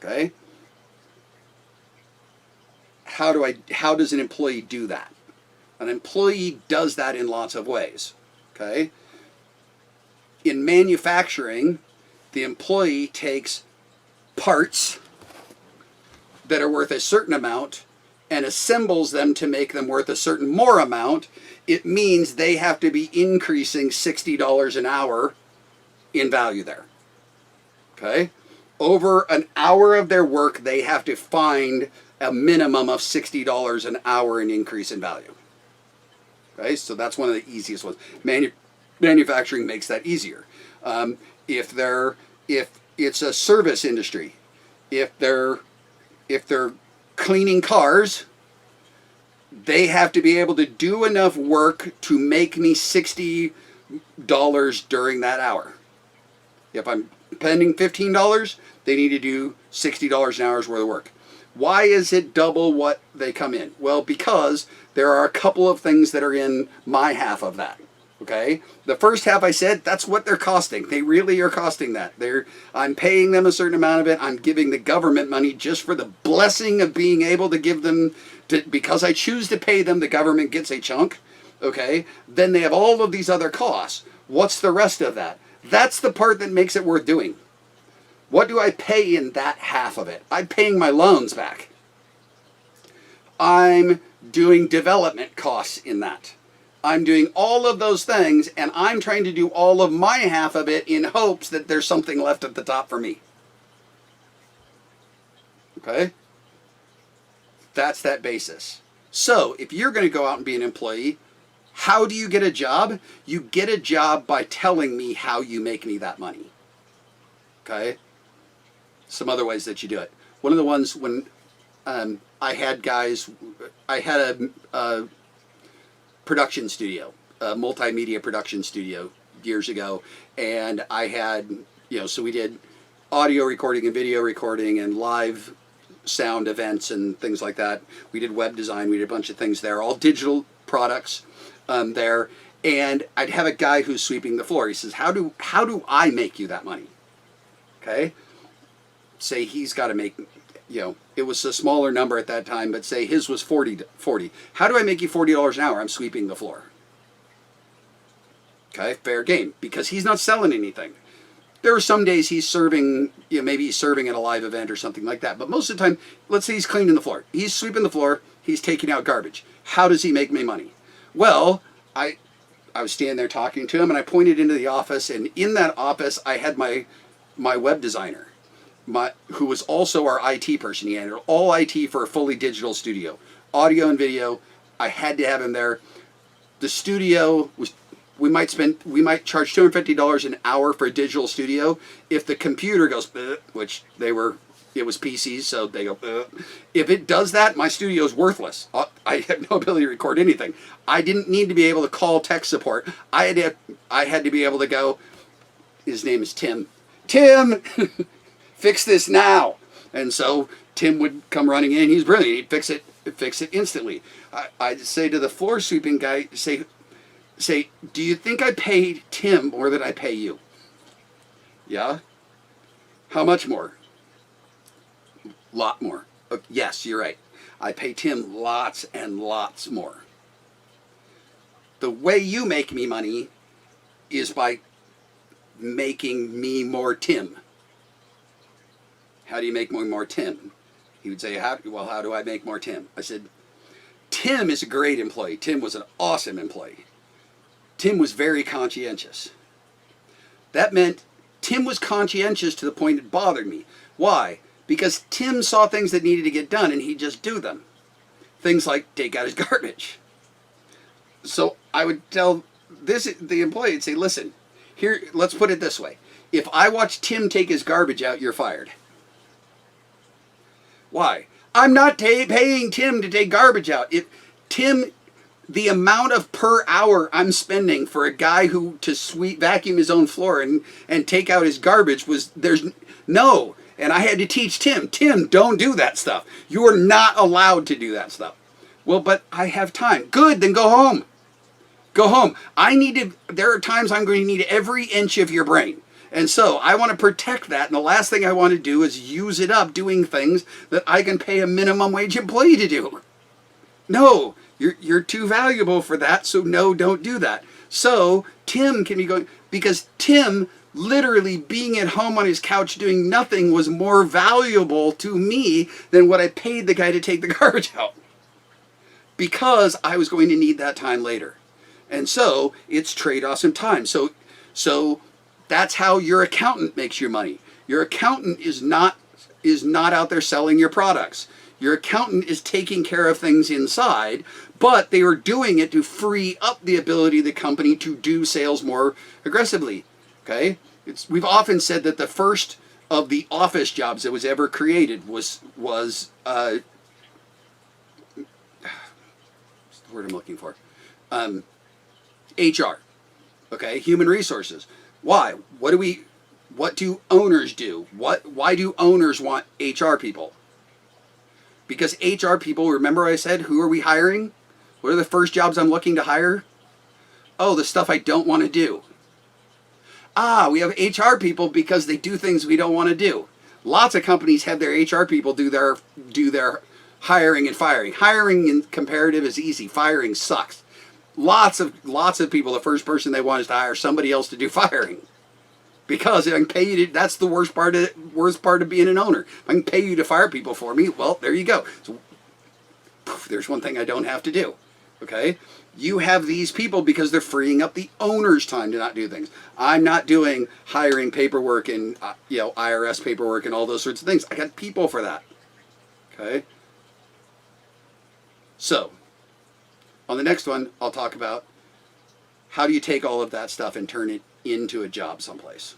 Okay? How does an employee do that? An employee does that in lots of ways. Okay? In manufacturing, the employee takes parts that are worth a certain amount and assembles them to make them worth a certain more amount. It means they have to be increasing $60 an hour in value there. Okay? Over an hour of their work, they have to find a minimum of $60 an hour in increase in value. Okay? So that's one of the easiest ones. Manufacturing makes that easier. If it's a service industry, if they're cleaning cars, they have to be able to do enough work to make me $60 during that hour. If I'm spending $15, they need to do $60 an hour's worth of work. Why is it double what they come in? Well, because there are a couple of things that are in my half of that. Okay? The first half I said, that's what they're costing. They really are costing that. I'm paying them a certain amount of it. I'm giving the government money just for the blessing of being able to give them, because I choose to pay them, the government gets a chunk. Okay? Then they have all of these other costs. What's the rest of that? That's the part that makes it worth doing. What do I pay in that half of it? I'm paying my loans back. I'm doing development costs in that. I'm doing all of those things, and I'm trying to do all of my half of it in hopes that there's something left at the top for me. Okay? That's that basis. So, if you're going to go out and be an employee, how do you get a job? You get a job by telling me how you make me that money. Okay? Some other ways that you do it. One of the ones when I had a production studio, a multimedia production studio years ago, and I had, so we did audio recording and video recording and live sound events and things like that. We did web design, we did a bunch of things there, all digital products there, and I'd have a guy who's sweeping the floor. He says, how do I make you that money? Okay? Say he's got to make, it was a smaller number at that time, but say his was 40. How do I make you $40 an hour? I'm sweeping the floor. Okay, fair game, because he's not selling anything. There are some days he's serving, maybe he's serving at a live event or something like that, but most of the time, let's say he's cleaning the floor. He's sweeping the floor, he's taking out garbage. How does he make me money? Well, I was standing there talking to him, and I pointed into the office, and in that office, I had my web designer, who was also our IT person. He handled all IT for a fully digital studio. Audio and video, I had to have him there. The studio was, we might charge $250 an hour for a digital studio. If the computer goes, which it was PCs, so they go, if it does that, my studio is worthless. I have no ability to record anything. I didn't need to be able to call tech support. I had to be able to go, his name is Tim. Tim, fix this now. And so Tim would come running in. He's brilliant. He'd fix it instantly. I'd say to the floor sweeping guy, say, do you think I paid Tim more than I pay you? Yeah? How much more? Lot more. Yes, you're right. I pay Tim lots and lots more. The way you make me money is by making me more Tim. How do you make more Tim? He would say, how do I make more Tim? I said, Tim is a great employee. Tim was an awesome employee. Tim was very conscientious. That meant Tim was conscientious to the point it bothered me. Why? Because Tim saw things that needed to get done and he'd just do them. Things like take out his garbage. So I would tell the employee, I'd say, listen, here, let's put it this way. If I watch Tim take his garbage out, you're fired. Why? I'm not paying Tim to take garbage out. The amount of per hour I'm spending for a guy to vacuum his own floor and take out his garbage no. And I had to teach Tim, don't do that stuff. You are not allowed to do that stuff. Well, but I have time. Good, then go home. Go home. There are times I'm going to need every inch of your brain. And so I want to protect that. And the last thing I want to do is use it up doing things that I can pay a minimum wage employee to do. No, you're too valuable for that. So no, don't do that. So Tim can be going, because Tim literally being at home on his couch doing nothing was more valuable to me than what I paid the guy to take the garbage out. Because I was going to need that time later. And so it's trade-offs in time. So that's how your accountant makes your money. Your accountant is not out there selling your products. Your accountant is taking care of things inside, but they are doing it to free up the ability of the company to do sales more aggressively. Okay? We've often said that the first of the office jobs that was ever created was what's the word I'm looking for? HR. Okay? Human resources. Why? What do owners do? Why do owners want HR people? Because HR people, remember I said, who are we hiring? What are the first jobs I'm looking to hire? Oh, the stuff I don't want to do. We have HR people because they do things we don't want to do. Lots of companies have their HR people do their hiring and firing. Hiring in comparative is easy. Firing sucks. Lots of people, the first person they want is to hire somebody else to do firing. Because if I can pay you to, that's the worst part of being an owner. If I can pay you to fire people for me, well, there you go. So, there's one thing I don't have to do. Okay? You have these people because they're freeing up the owner's time to not do things. I'm not doing hiring paperwork and IRS paperwork and all those sorts of things. I got people for that. Okay? So, on the next one, I'll talk about how do you take all of that stuff and turn it into a job someplace.